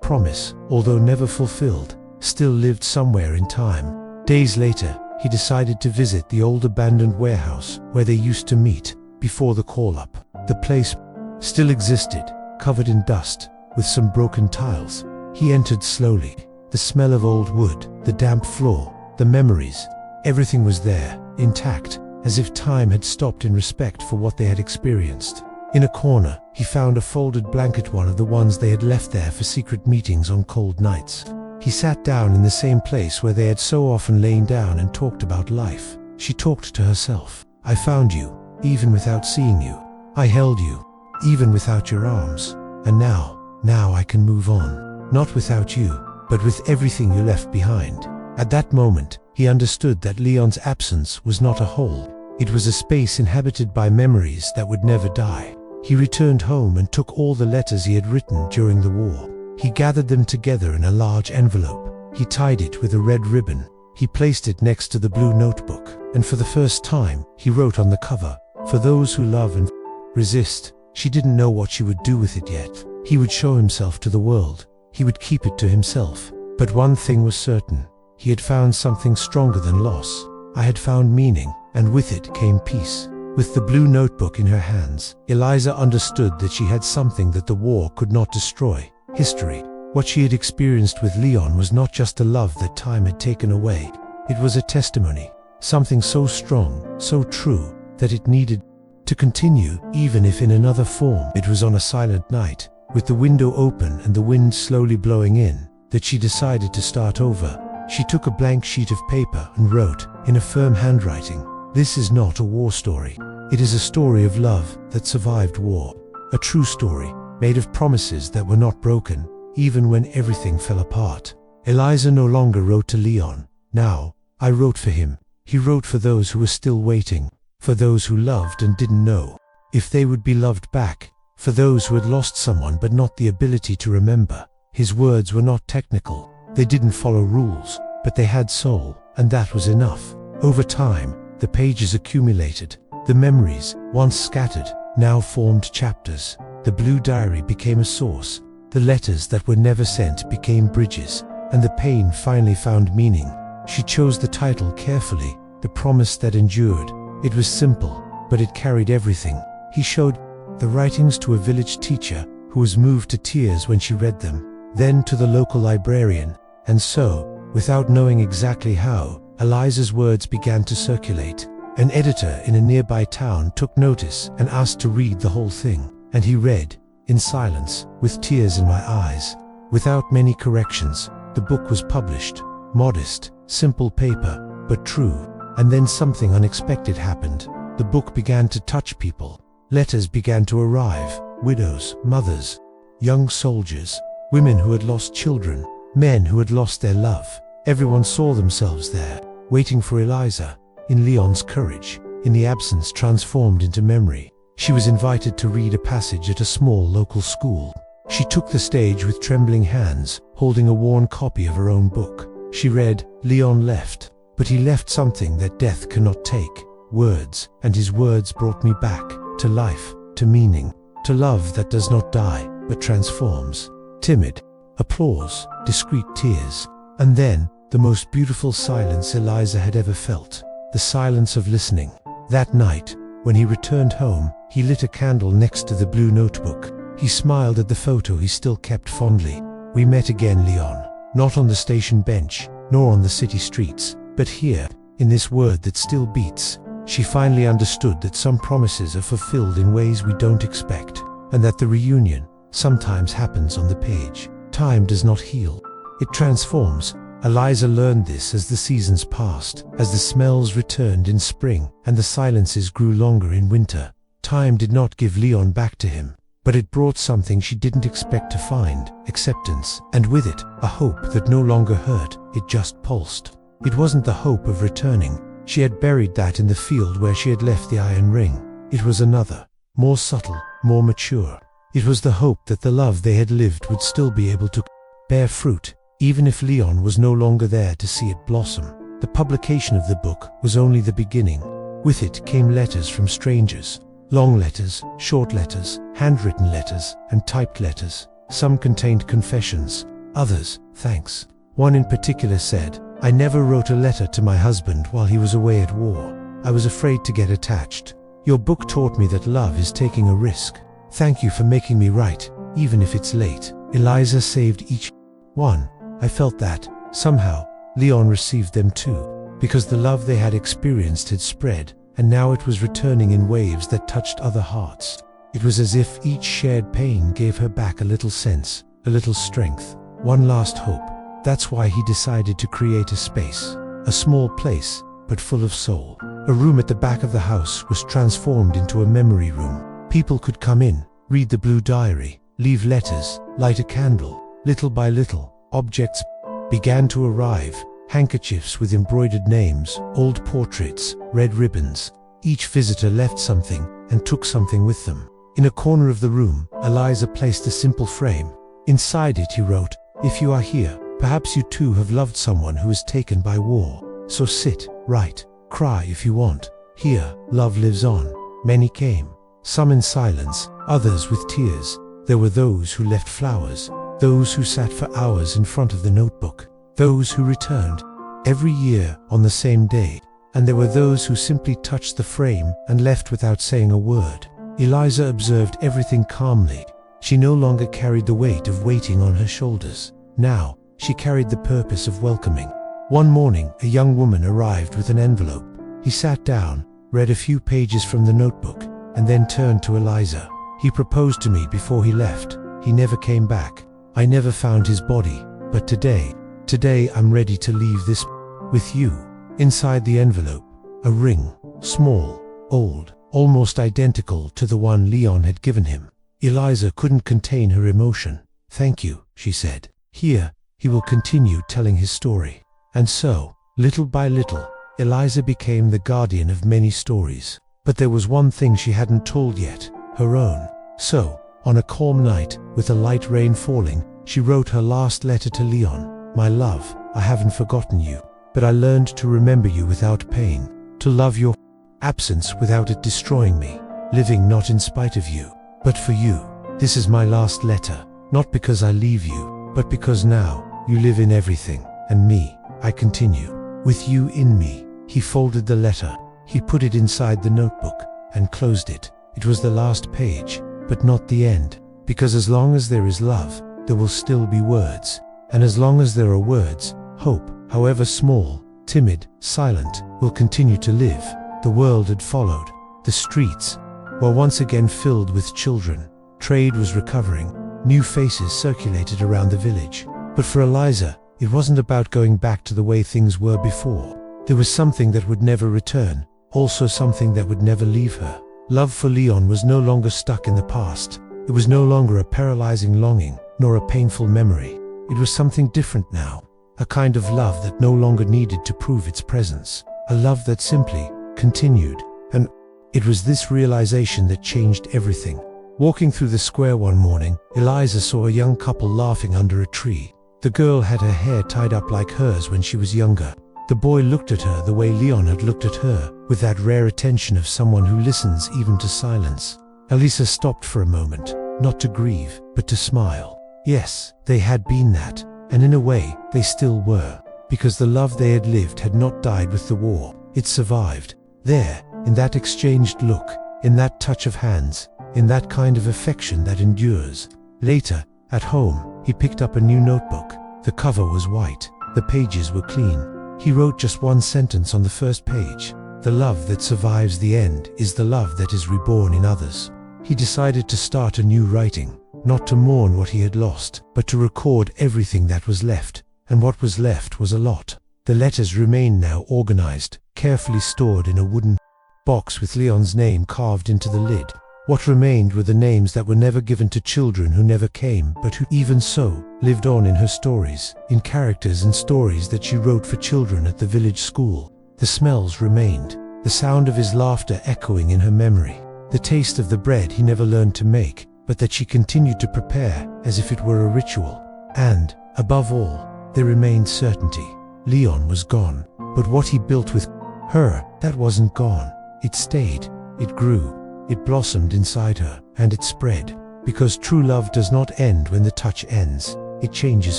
Speaker 1: promise, although never fulfilled, still lived somewhere in time. Days later, he decided to visit the old abandoned warehouse where they used to meet, before the call-up. The place still existed, covered in dust, with some broken tiles. He entered slowly. The smell of old wood, the damp floor, the memories, everything was there, intact, as if time had stopped in respect for what they had experienced. In a corner, he found a folded blanket, one of the ones they had left there for secret meetings on cold nights. He sat down in the same place where they had so often lain down and talked about life. She talked to herself. "I found you, even without seeing you. I held you, even without your arms. And now I can move on. Not without you, but with everything you left behind." At that moment, he understood that Leon's absence was not a hole. It was a space inhabited by memories that would never die. He returned home and took all the letters he had written during the war. He gathered them together in a large envelope. He tied it with a red ribbon. He placed it next to the blue notebook, and for the first time, he wrote on the cover, "For those who love and resist." She didn't know what she would do with it yet. He would show himself to the world. He would keep it to himself. But one thing was certain. He had found something stronger than loss. I had found meaning, and with it came peace. With the blue notebook in her hands, Eliza understood that she had something that the war could not destroy. History. What she had experienced with Leon was not just a love that time had taken away. It was a testimony. Something so strong, so true, that it needed to continue, even if in another form. It was on a silent night, with the window open and the wind slowly blowing in, that she decided to start over. She took a blank sheet of paper and wrote, in a firm handwriting, "This is not a war story. It is a story of love that survived war. A true story, made of promises that were not broken, even when everything fell apart." Eliza no longer wrote to Leon. "Now, I wrote for him." He wrote for those who were still waiting, for those who loved and didn't know if they would be loved back, for those who had lost someone but not the ability to remember. His words were not technical. They didn't follow rules, but they had soul, and that was enough. Over time, the pages accumulated. The memories, once scattered, now formed chapters. The blue diary became a source. The letters that were never sent became bridges, and the pain finally found meaning. She chose the title carefully, The Promise That Endured. It was simple, but it carried everything. He showed the writings to a village teacher who was moved to tears when she read them, then to the local librarian, and so, without knowing exactly how, Eliza's words began to circulate. An editor in a nearby town took notice and asked to read the whole thing, and he read, in silence, with tears in my eyes. Without many corrections, the book was published. Modest, simple paper, but true. And then something unexpected happened. The book began to touch people. Letters began to arrive. Widows, mothers, young soldiers, women who had lost children, men who had lost their love. Everyone saw themselves there, waiting for Eliza, in Leon's courage, in the absence transformed into memory. She was invited to read a passage at a small local school. She took the stage with trembling hands, holding a worn copy of her own book. She read, "Leon left, but he left something that death cannot take, words, and his words brought me back, to life, to meaning, to love that does not die, but transforms." Timid applause, discreet tears, and then, the most beautiful silence Eliza had ever felt, the silence of listening. That night, when he returned home, he lit a candle next to the blue notebook. He smiled at the photo he still kept fondly. "We met again, Leon, not on the station bench, nor on the city streets, but here, in this word that still beats." She finally understood that some promises are fulfilled in ways we don't expect, and that the reunion sometimes happens on the page. Time does not heal, it transforms. Eliza learned this as the seasons passed, as the smells returned in spring and the silences grew longer in winter. Time did not give Leon back to him, but it brought something she didn't expect to find: acceptance, and with it, a hope that no longer hurt, it just pulsed. It wasn't the hope of returning. She had buried that in the field where she had left the iron ring. It was another, more subtle, more mature. It was the hope that the love they had lived would still be able to bear fruit, even if Leon was no longer there to see it blossom. The publication of the book was only the beginning. With it came letters from strangers. Long letters, short letters, handwritten letters, and typed letters. Some contained confessions, others, thanks. One in particular said, "I never wrote a letter to my husband while he was away at war. I was afraid to get attached. Your book taught me that love is taking a risk. Thank you for making me write, even if it's late." Eliza saved each one. I felt that, somehow, Leon received them too, because the love they had experienced had spread, and now it was returning in waves that touched other hearts. It was as if each shared pain gave her back a little sense, a little strength, one last hope. That's why he decided to create a space, a small place, but full of soul. A room at the back of the house was transformed into a memory room. People could come in, read the blue diary, leave letters, light a candle. Little by little, objects began to arrive: handkerchiefs with embroidered names, old portraits, red ribbons. Each visitor left something and took something with them. In a corner of the room, Eliza placed a simple frame. Inside it he wrote, "If you are here, perhaps you too have loved someone who was taken by war. So sit, write, cry if you want. Here, love lives on." Many came, some in silence, others with tears. There were those who left flowers, those who sat for hours in front of the notebook, those who returned every year on the same day, and there were those who simply touched the frame and left without saying a word. Eliza observed everything calmly. She no longer carried the weight of waiting on her shoulders. Now, she carried the purpose of welcoming. One morning, a young woman arrived with an envelope. He sat down, read a few pages from the notebook, and then turned to Eliza. "He proposed to me before he left. He never came back. I never found his body, but today I'm ready to leave this with you." Inside the envelope, a ring, small, old, almost identical to the one Leon had given him. Eliza couldn't contain her emotion. "Thank you," she said. "Here, he will continue telling his story." And so, little by little, Eliza became the guardian of many stories. But there was one thing she hadn't told yet, her own. So, on a calm night, with a light rain falling, she wrote her last letter to Leon. "My love, I haven't forgotten you, but I learned to remember you without pain, to love your absence without it destroying me, living not in spite of you, but for you. This is my last letter, not because I leave you, but because now, you live in everything, and me, I continue, with you in me." He folded the letter, he put it inside the notebook, and closed it. It was the last page, but not the end. Because as long as there is love, there will still be words. And as long as there are words, hope, however small, timid, silent, will continue to live. The world had followed. The streets were once again filled with children. Trade was recovering. New faces circulated around the village. But for Eliza, it wasn't about going back to the way things were before. There was something that would never return, also something that would never leave her. Love for Leon was no longer stuck in the past. It was no longer a paralyzing longing, nor a painful memory. It was something different now. A kind of love that no longer needed to prove its presence. A love that simply continued. And it was this realization that changed everything. Walking through the square one morning, Eliza saw a young couple laughing under a tree. The girl had her hair tied up like hers when she was younger. The boy looked at her the way Leon had looked at her, with that rare attention of someone who listens even to silence. Eliza stopped for a moment, not to grieve, but to smile. Yes, they had been that, and in a way, they still were, because the love they had lived had not died with the war. It survived. There, in that exchanged look, in that touch of hands, in that kind of affection that endures. Later, at home, he picked up a new notebook. The cover was white. The pages were clean. He wrote just one sentence on the first page. The love that survives the end is the love that is reborn in others. He decided to start a new writing, not to mourn what he had lost, but to record everything that was left, and what was left was a lot. The letters remained now organized, carefully stored in a wooden box with Leon's name carved into the lid. What remained were the names that were never given to children who never came, but who, even so, lived on in her stories, in characters and stories that she wrote for children at the village school. The smells remained, the sound of his laughter echoing in her memory, the taste of the bread he never learned to make, but that she continued to prepare as if it were a ritual. And, above all, there remained certainty. Leon was gone, but what he built with her, that wasn't gone. It stayed, it grew. It blossomed inside her, and it spread. Because true love does not end when the touch ends. It changes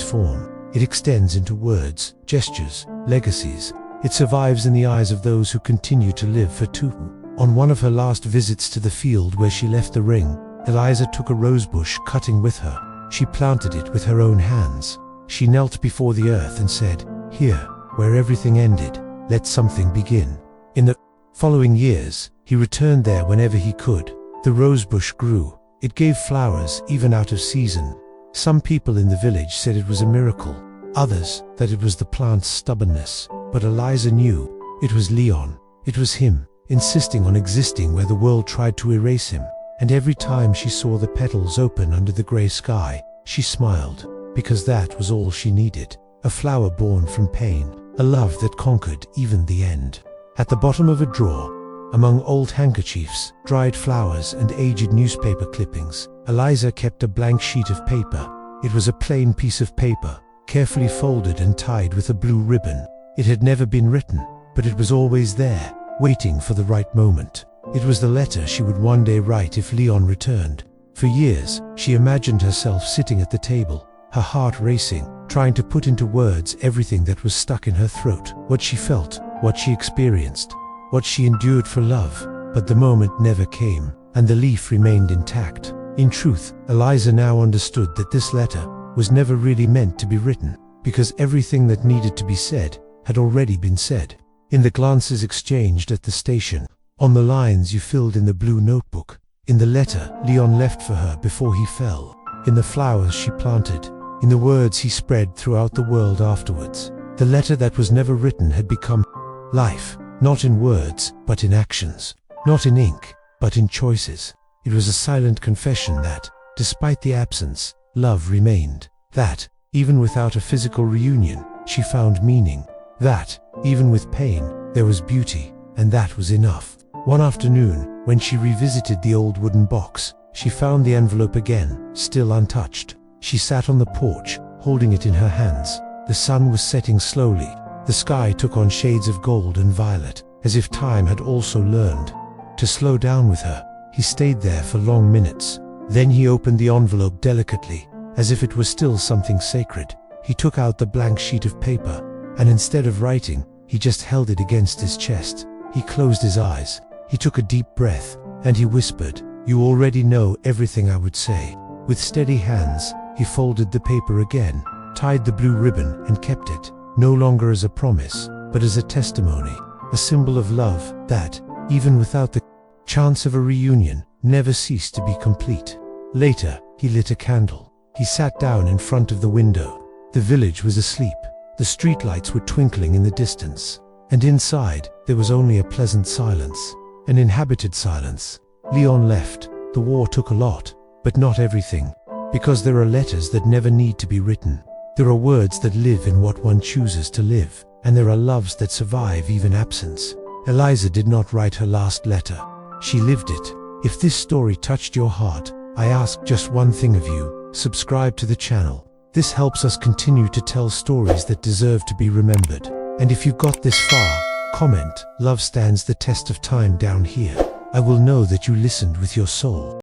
Speaker 1: form. It extends into words, gestures, legacies. It survives in the eyes of those who continue to live for two. On one of her last visits to the field where she left the ring, Eliza took a rosebush cutting with her. She planted it with her own hands. She knelt before the earth and said, "Here, where everything ended, let something begin." In the following years, he returned there whenever he could. The rosebush grew. It gave flowers even out of season. Some people in the village said it was a miracle, others that it was the plant's stubbornness. But Eliza knew it was Leon. It was him, insisting on existing where the world tried to erase him. And every time she saw the petals open under the grey sky, she smiled, because that was all she needed. A flower born from pain, a love that conquered even the end. At the bottom of a drawer, among old handkerchiefs, dried flowers, and aged newspaper clippings, Eliza kept a blank sheet of paper. It was a plain piece of paper, carefully folded and tied with a blue ribbon. It had never been written, but it was always there, waiting for the right moment. It was the letter she would one day write if Leon returned. For years, she imagined herself sitting at the table, her heart racing, trying to put into words everything that was stuck in her throat, what she felt, what she experienced, what she endured for love. But the moment never came, and the leaf remained intact. In truth, Eliza now understood that this letter was never really meant to be written, because everything that needed to be said had already been said. In the glances exchanged at the station, on the lines you filled in the blue notebook, in the letter Leon left for her before he fell, in the flowers she planted, in the words he spread throughout the world afterwards. The letter that was never written had become life, not in words, but in actions, not in ink, but in choices. It was a silent confession that, despite the absence, love remained. That, even without a physical reunion, she found meaning. That, even with pain, there was beauty, and that was enough. One afternoon, when she revisited the old wooden box, she found the envelope again, still untouched. She sat on the porch, holding it in her hands. The sun was setting slowly. The sky took on shades of gold and violet, as if time had also learned to slow down with her. He stayed there for long minutes. Then he opened the envelope delicately, as if it was still something sacred. He took out the blank sheet of paper, and instead of writing, he just held it against his chest. He closed his eyes. He took a deep breath, and he whispered, You already know everything I would say." With steady hands, he folded the paper again, tied the blue ribbon, and kept it, no longer as a promise, but as a testimony, a symbol of love that, even without the chance of a reunion, never ceased to be complete. Later, he lit a candle. He sat down in front of the window. The village was asleep. The streetlights were twinkling in the distance. And inside, there was only a pleasant silence, an inhabited silence. Leon left. The war took a lot, but not everything. Because there are letters that never need to be written. There are words that live in what one chooses to live. And there are loves that survive even absence. Eliza did not write her last letter. She lived it. If this story touched your heart, I ask just one thing of you: subscribe to the channel. This helps us continue to tell stories that deserve to be remembered. And if you got this far, comment, "Love stands the test of time" down here. I will know that you listened with your soul.